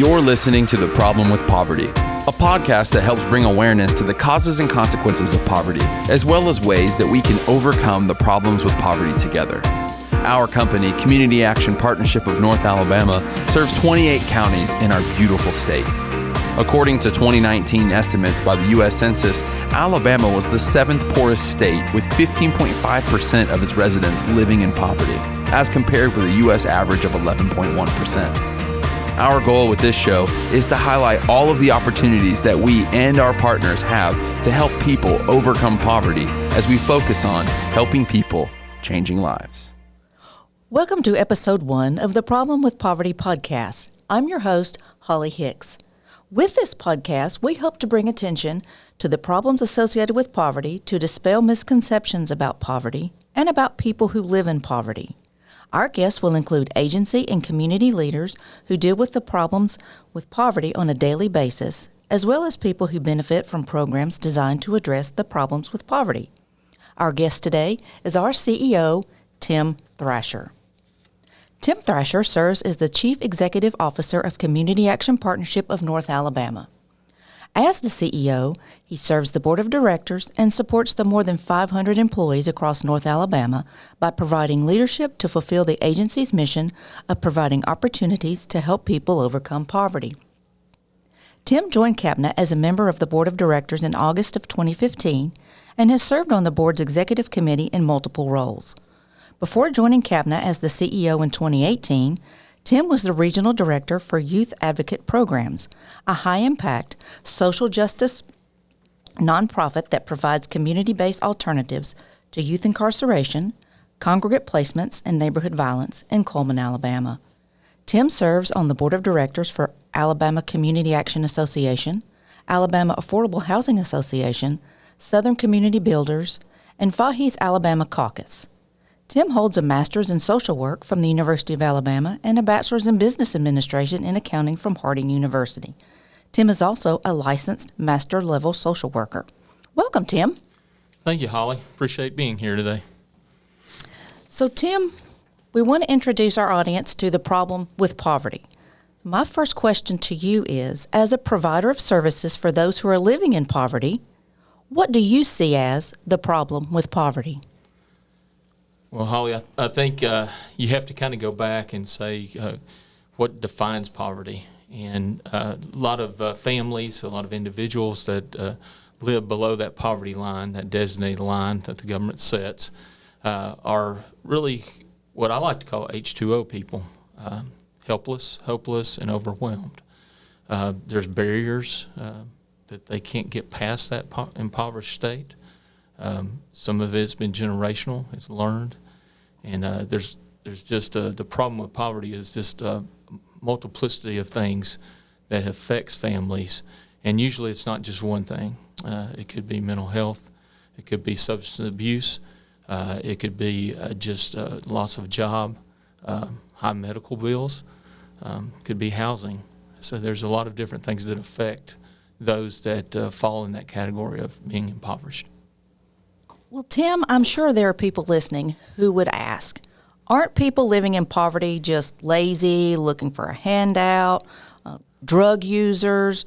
You're listening to The Problem with Poverty, a podcast that helps bring awareness to the causes and consequences of poverty, as well as ways that we can overcome the problems with poverty together. Our company, Community Action Partnership of North Alabama, serves 28 counties in our beautiful state. According to 2019 estimates by the U.S. Census, Alabama was the 7th poorest state, with 15.5% of its residents living in poverty, as compared with a U.S. average of 11.1%. Our goal with this show is to highlight all of the opportunities that we and our partners have to help people overcome poverty as we focus on helping people, changing lives. Welcome to Episode 1 of the Problem with Poverty podcast. I'm your host, Holly Hicks. With this podcast, we hope to bring attention to the problems associated with poverty, to dispel misconceptions about poverty, and about people who live in poverty. Our guests will include agency and community leaders who deal with the problems with poverty on a daily basis, as well as people who benefit from programs designed to address the problems with poverty. Our guest today is our CEO, Tim Thrasher. Tim Thrasher serves as the Chief Executive Officer of Community Action Partnership of North Alabama. As the CEO, he serves the Board of Directors and supports the more than 500 employees across North Alabama by providing leadership to fulfill the agency's mission of providing opportunities to help people overcome poverty. Tim joined CAPNA as a member of the Board of Directors in August of 2015 and has served on the board's executive committee in multiple roles. Before joining CAPNA as the CEO in 2018, Tim was the Regional Director for Youth Advocate Programs, a high-impact social justice nonprofit that provides community-based alternatives to youth incarceration, congregate placements, and neighborhood violence in Coleman, Alabama. Tim serves on the Board of Directors for Alabama Community Action Association, Alabama Affordable Housing Association, Southern Community Builders, and Fahey's Alabama Caucus. Tim holds a master's in social work from the University of Alabama and a bachelor's in business administration and accounting from Harding University. Tim is also a licensed master-level social worker. Welcome, Tim. Thank you, Holly. Appreciate being here today. So, Tim, we want to introduce our audience to the problem with poverty. My first question to you is, as a provider of services for those who are living in poverty, what do you see as the problem with poverty? Well, Holly, I think you have to kind of go back and say what defines poverty. And a lot of families, a lot of individuals that live below that poverty line, that designated line that the government sets, are really what I like to call H2O people, helpless, hopeless, and overwhelmed. There's barriers that they can't get past that impoverished state. Some of it's been generational, it's learned, and there's just the problem with poverty is just a multiplicity of things that affects families, and usually it's not just one thing. It could be mental health, it could be substance abuse, it could be just loss of job, high medical bills, could be housing. So there's a lot of different things that affect those that fall in that category of being impoverished. Well, Tim, I'm sure there are people listening who would ask, aren't people living in poverty just lazy, looking for a handout, drug users?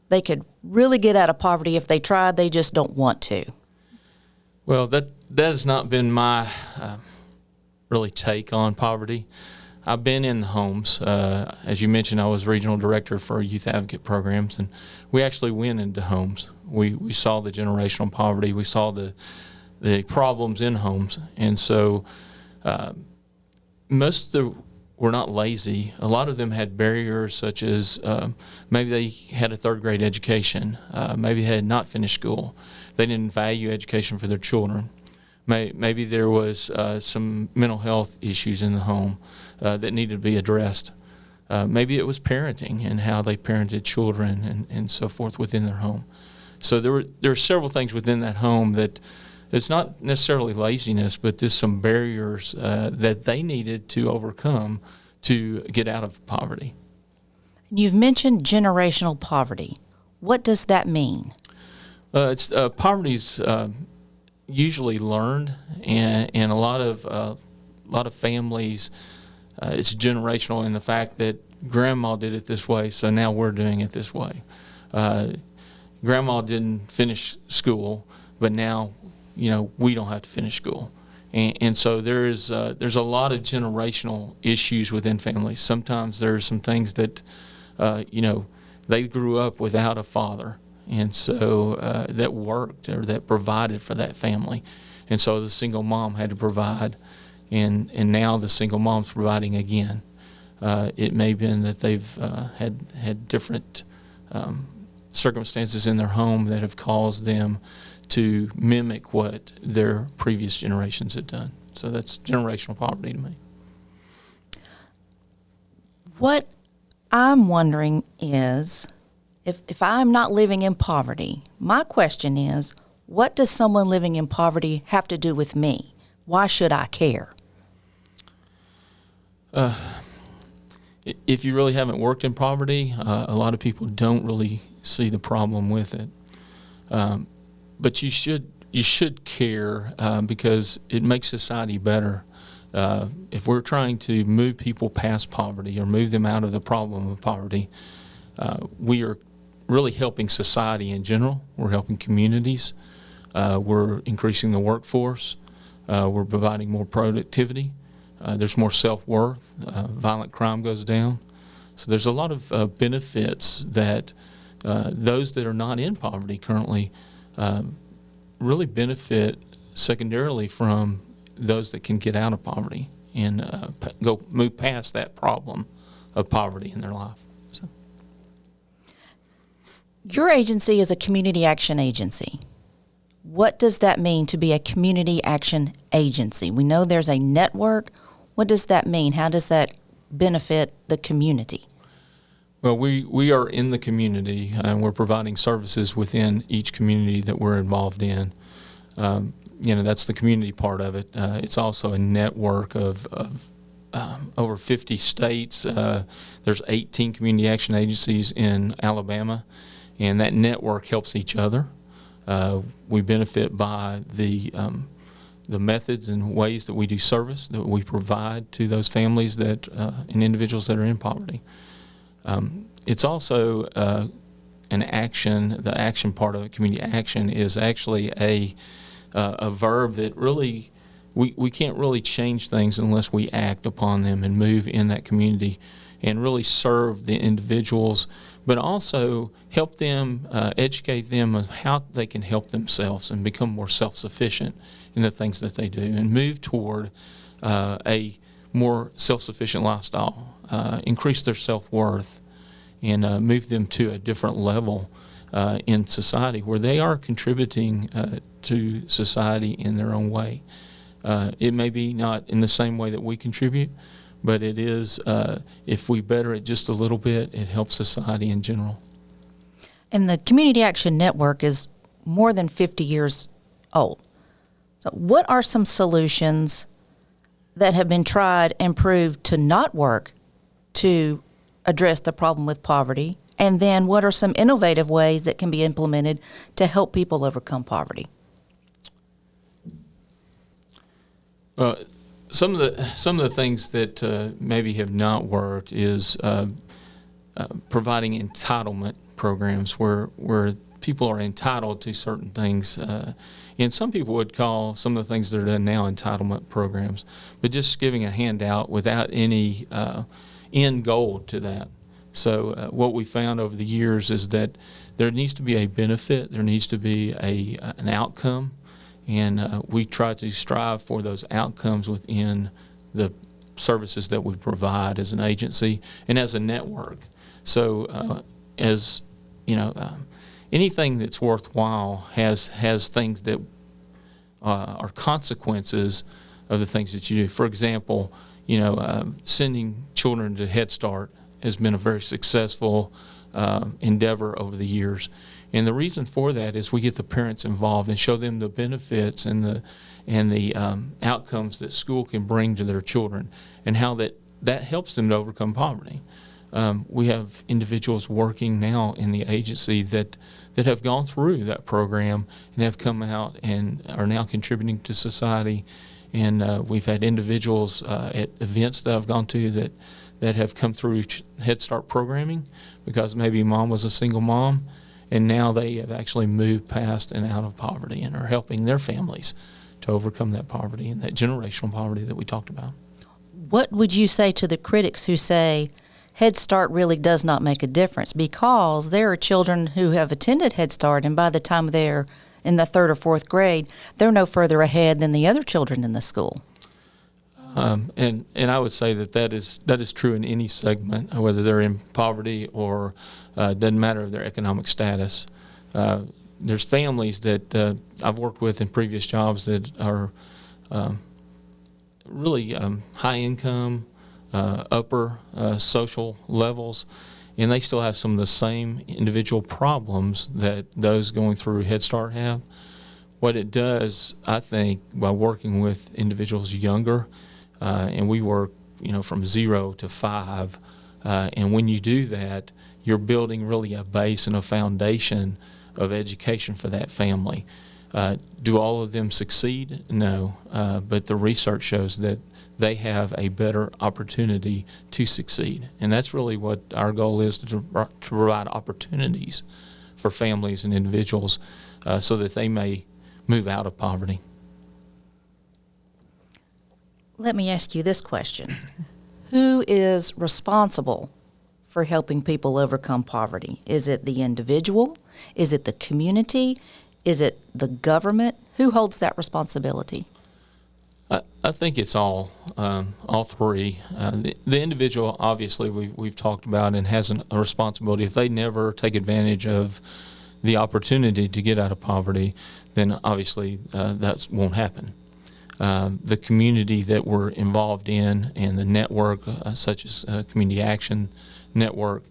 They could really get out of poverty if they tried, they just don't want to. Well, that has not been my really take on poverty. I've been in the homes. As you mentioned, I was regional director for youth advocate programs, and we actually went into homes. We saw the generational poverty. We saw the problems in homes. And so most of them were not lazy. A lot of them had barriers such as maybe they had a third grade education. Maybe they had not finished school. They didn't value education for their children. Maybe there was some mental health issues in the home that needed to be addressed. Maybe it was parenting and how they parented children and so forth within their home. So there were several things within that home that it's not necessarily laziness, but there's some barriers that they needed to overcome to get out of poverty. You've mentioned generational poverty. What does that mean? Poverty's usually learned, and a lot of families it's generational in the fact that grandma did it this way, so now we're doing it this way. Grandma didn't finish school, but now, we don't have to finish school. And so there's a lot of generational issues within families. Sometimes there's some things that, they grew up without a father, and so that worked or that provided for that family. And so the single mom had to provide, and now the single mom's providing again. It may have been that they've had different circumstances in their home that have caused them to mimic what their previous generations had done. So that's generational poverty to me. What I'm wondering is, if I'm not living in poverty, my question is, what does someone living in poverty have to do with me? Why should I care? If you really haven't worked in poverty, a lot of people don't really see the problem with it. But you should care because it makes society better. If we're trying to move people past poverty or move them out of the problem of poverty, we are really helping society in general. We're helping communities. We're increasing the workforce. We're providing more productivity. There's more self-worth. Violent crime goes down. So there's a lot of benefits that those that are not in poverty currently really benefit secondarily from those that can get out of poverty and move past that problem of poverty in their life. So. Your agency is a community action agency. What does that mean to be a community action agency? We know there's a network. What does that mean? How does that benefit the community? Well, we are in the community, and we're providing services within each community that we're involved in. That's the community part of it. It's also a network of over 50 states. There's 18 community action agencies in Alabama, and that network helps each other. We benefit by the methods and ways that we do service, that we provide to those families that and individuals that are in poverty. It's also an action. The action part of it, community action, is actually a verb that really we can't really change things unless we act upon them and move in that community and really serve the individuals, but also help them, educate them on how they can help themselves and become more self-sufficient in the things that they do and move toward a more self-sufficient lifestyle, increase their self-worth, and move them to a different level in society where they are contributing to society in their own way. It may be not in the same way that we contribute, but it is, if we better it just a little bit, it helps society in general. And the Community Action Network is more than 50 years old. So what are some solutions that have been tried and proved to not work to address the problem with poverty? And then what are some innovative ways that can be implemented to help people overcome poverty? Some of the things that maybe have not worked is providing entitlement programs where people are entitled to certain things. And some people would call some of the things that are done now entitlement programs, but just giving a handout without any end goal to that. So what we found over the years is that there needs to be a benefit, there needs to be an outcome, and we try to strive for those outcomes within the services that we provide as an agency and as a network. So as you know, anything that's worthwhile has things that are consequences of the things that you do. For example, sending children to Head Start has been a very successful endeavor over the years. And the reason for that is we get the parents involved and show them the benefits and the outcomes that school can bring to their children and how that helps them to overcome poverty. We have individuals working now in the agency that have gone through that program and have come out and are now contributing to society And we've had individuals at events that I've gone to that have come through Head Start programming because maybe mom was a single mom, and now they have actually moved past and out of poverty and are helping their families to overcome that poverty and that generational poverty that we talked about. What would you say to the critics who say Head Start really does not make a difference? Because there are children who have attended Head Start, and by the time they're in the 3rd or 4th grade, they're no further ahead than the other children in the school. And I would say that is true in any segment, whether they're in poverty or doesn't matter their economic status. There's families that I've worked with in previous jobs that are really high income, upper social levels, and they still have some of the same individual problems that those going through Head Start have. What it does, I think, by working with individuals younger, and we work, from 0 to 5, and when you do that, you're building really a base and a foundation of education for that family. Do all of them succeed? No, but the research shows that they have a better opportunity to succeed. And that's really what our goal is, to provide opportunities for families and individuals so that they may move out of poverty. Let me ask you this question. Who is responsible for helping people overcome poverty? Is it the individual? Is it the community? Is it the government? Who holds that responsibility? I think it's all three. The individual, obviously, we've talked about and has a responsibility. If they never take advantage of the opportunity to get out of poverty, then obviously that won't happen. The community that we're involved in and the network, such as Community Action Network,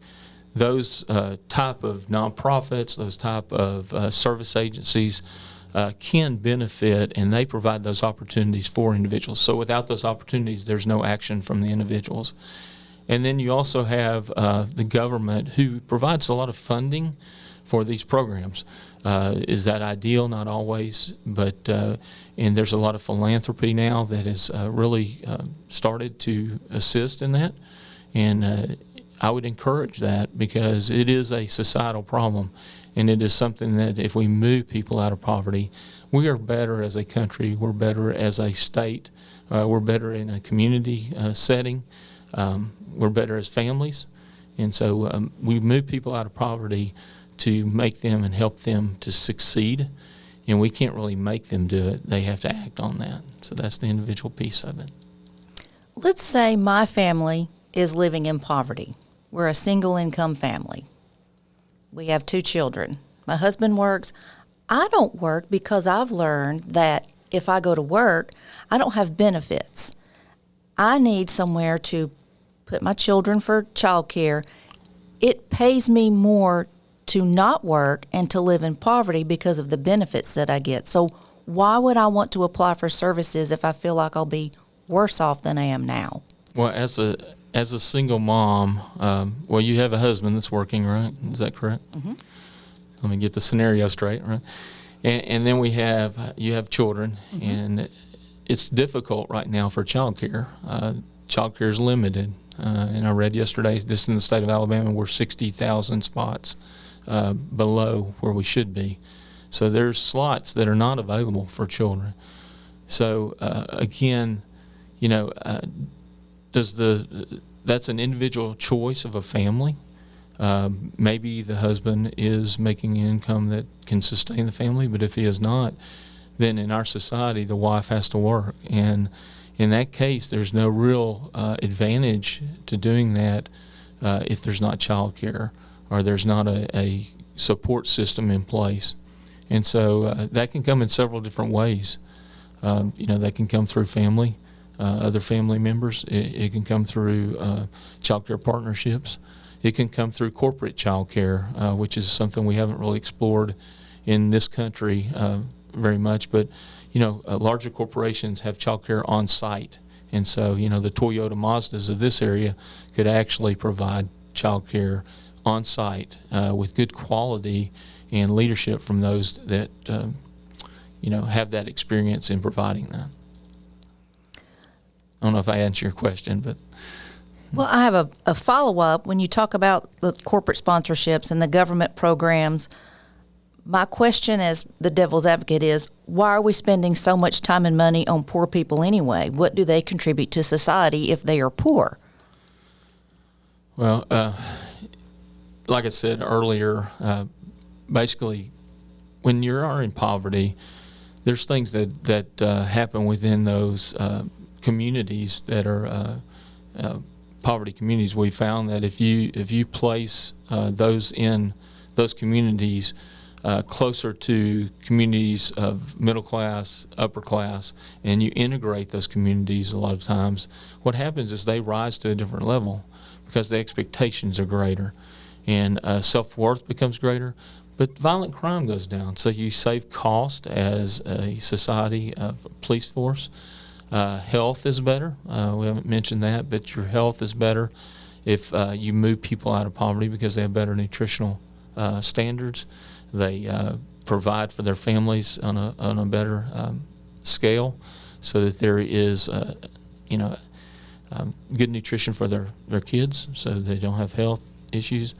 those type of nonprofits, those type of service agencies can benefit, and they provide those opportunities for individuals. So without those opportunities, there's no action from the individuals. And then you also have the government, who provides a lot of funding for these programs. Is that ideal? Not always, but and there's a lot of philanthropy now that has really started to assist in that, and I would encourage that because it is a societal problem, and it is something that if we move people out of poverty, we are better as a country, we're better as a state, we're better in a community setting, we're better as families, and so we move people out of poverty to make them and help them to succeed, and we can't really make them do it. They have to act on that. So that's the individual piece of it. Let's say my family is living in poverty. We're a single income family. We have 2 children. My husband works. I don't work because I've learned that if I go to work, I don't have benefits. I need somewhere to put my children for childcare. It pays me more to not work and to live in poverty because of the benefits that I get. So why would I want to apply for services if I feel like I'll be worse off than I am now? Well, as a single mom, well, you have a husband that's working, right? Is that correct? Mm-hmm. Let me get the scenario straight, right? And then you have children, mm-hmm. and it's difficult right now for childcare. Childcare is limited, and I read yesterday, this in the state of Alabama, we're 60,000 spots below where we should be. So there's slots that are not available for children. So again, that's an individual choice of a family. Maybe the husband is making an income that can sustain the family, but if he is not, then in our society the wife has to work. And in that case, there's no real advantage to doing that if there's not child care or there's not a support system in place. And so that can come in several different ways. That can come through family, other family members. It can come through child care partnerships. It can come through corporate child care, which is something we haven't really explored in this country very much. But, larger corporations have child care on site. And so, the Toyota Mazdas of this area could actually provide child care on site with good quality and leadership from those that have that experience in providing that. I don't know if I answered your question, but. Well, I have a follow-up. When you talk about the corporate sponsorships and the government programs, my question as the devil's advocate is, why are we spending so much time and money on poor people anyway? What do they contribute to society if they are poor? Well, like I said earlier, basically, when you are in poverty, there's things that happen within those communities that are poverty communities. We found that if you place those in those communities closer to communities of middle class, upper class, and you integrate those communities, a lot of times, what happens is they rise to a different level because the expectations are greater, and self-worth becomes greater. But violent crime goes down, so you save cost as a society of police force. Health is better. We haven't mentioned that, but your health is better if you move people out of poverty because they have better nutritional standards. They provide for their families on a better scale, so that there is good nutrition for their kids, so they don't have health issues.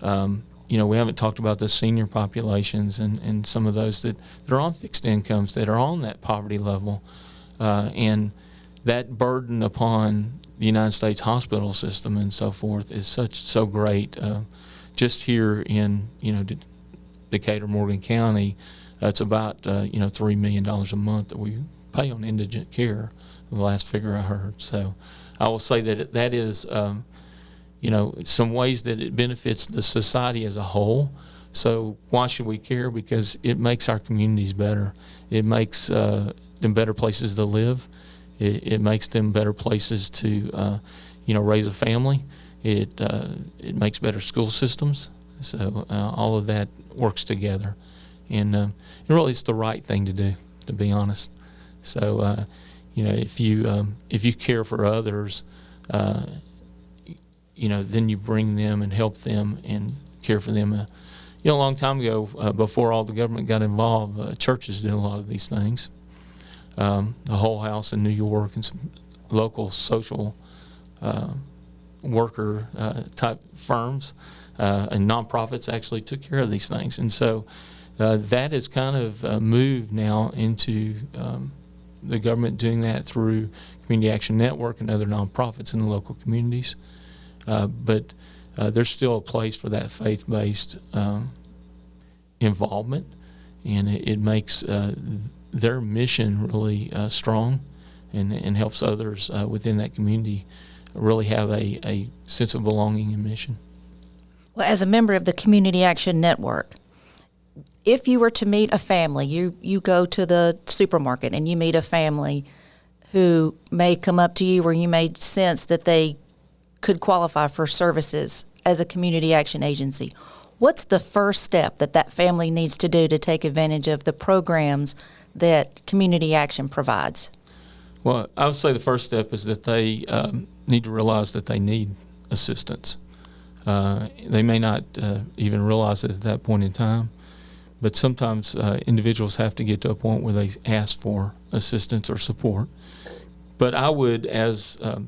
We haven't talked about the senior populations and some of those that are on fixed incomes, that are on that poverty level. And that burden upon the United States hospital system and so forth is so great. Just here in Decatur, Morgan County, it's about $3 million a month that we pay on indigent care. The last figure I heard. So I will say that is some ways that it benefits the society as a whole. So why should we care? Because it makes our communities better. It makes them better places to live. It makes them better places to, raise a family. It makes better school systems. So all of that works together, and really it's the right thing to do, to be honest. So if you care for others, then you bring them and help them and care for them. A long time ago, before all the government got involved, churches did a lot of these things. The Whole House in New York and some local social worker type firms and nonprofits actually took care of these things. And so that has kind of moved now into the government doing that through Community Action Network and other nonprofits in the local communities. But there's still a place for that faith-based involvement, and it makes their mission really strong and helps others within that community really have a sense of belonging and mission. Well, as a member of the Community Action Network, if you were to meet a family, you go to the supermarket and you meet a family who may come up to you or you may sense that they could qualify for services as a community action agency, what's the first step that family needs to do to take advantage of the programs that Community Action provides? Well, I would say the first step is that they need to realize that they need assistance. They may not even realize it at that point in time, but sometimes individuals have to get to a point where they ask for assistance or support. But I would, as a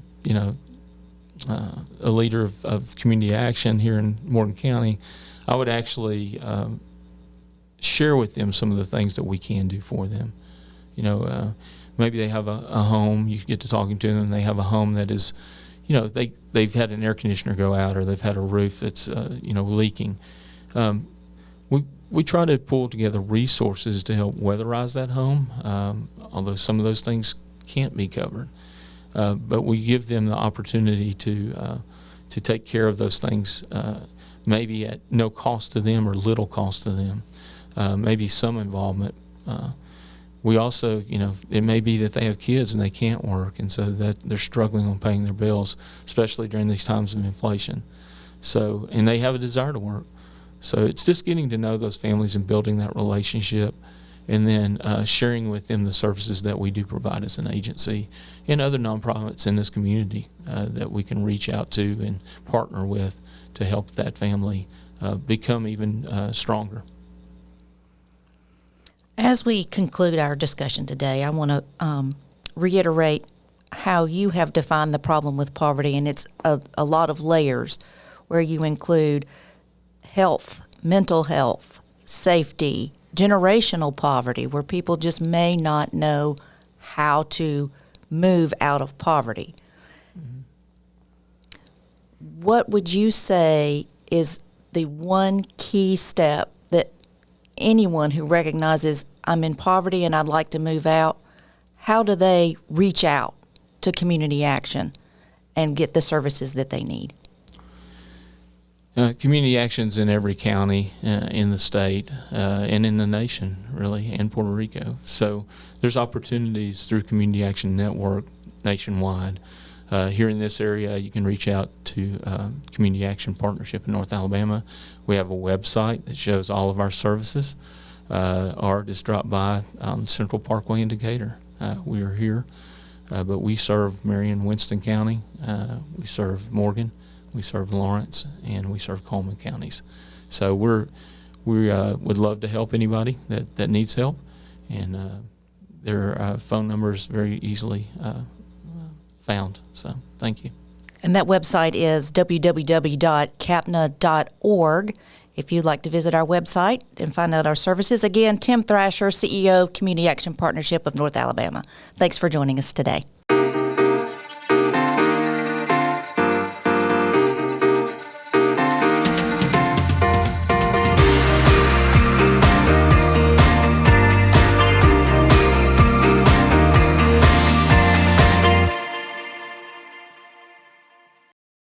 leader of community action here in Morgan County, I would actually share with them some of the things that we can do for them. Maybe they have a home, you get to talking to them, and they have a home that is, they've had an air conditioner go out, or they've had a roof that's, leaking. We try to pull together resources to help weatherize that home, although some of those things can't be covered. But we give them the opportunity to take care of those things, maybe at no cost to them or little cost to them, maybe some involvement. We also, it may be that they have kids and they can't work, and so that they're struggling on paying their bills, especially during these times of inflation. So, and they have a desire to work. So it's just getting to know those families and building that relationship, and then sharing with them the services that we do provide as an agency and other nonprofits in this community that we can reach out to and partner with to help that family become even stronger. As we conclude our discussion today, I want to reiterate how you have defined the problem with poverty, and it's a lot of layers where you include health, mental health, safety, generational poverty, where people just may not know how to move out of poverty. Mm-hmm. What would you say is the one key step that anyone who recognizes I'm in poverty and I'd like to move out, how do they reach out to community action and get the services that they need? Community action's in every county in the state and in the nation, really, and Puerto Rico. So there's opportunities through Community Action Network nationwide. Here in this area, you can reach out to Community Action Partnership in North Alabama. We have a website that shows all of our services, or just drop by on Central Parkway in Decatur. We are here, but we serve Marion, Winston County. We serve Morgan. We serve Lawrence, and we serve Coleman counties. So we would love to help anybody that needs help, and their phone number is very easily found. So thank you. And that website is www.capna.org. If you'd like to visit our website and find out our services. Again, Tim Thrasher, CEO of Community Action Partnership of North Alabama. Thanks for joining us today.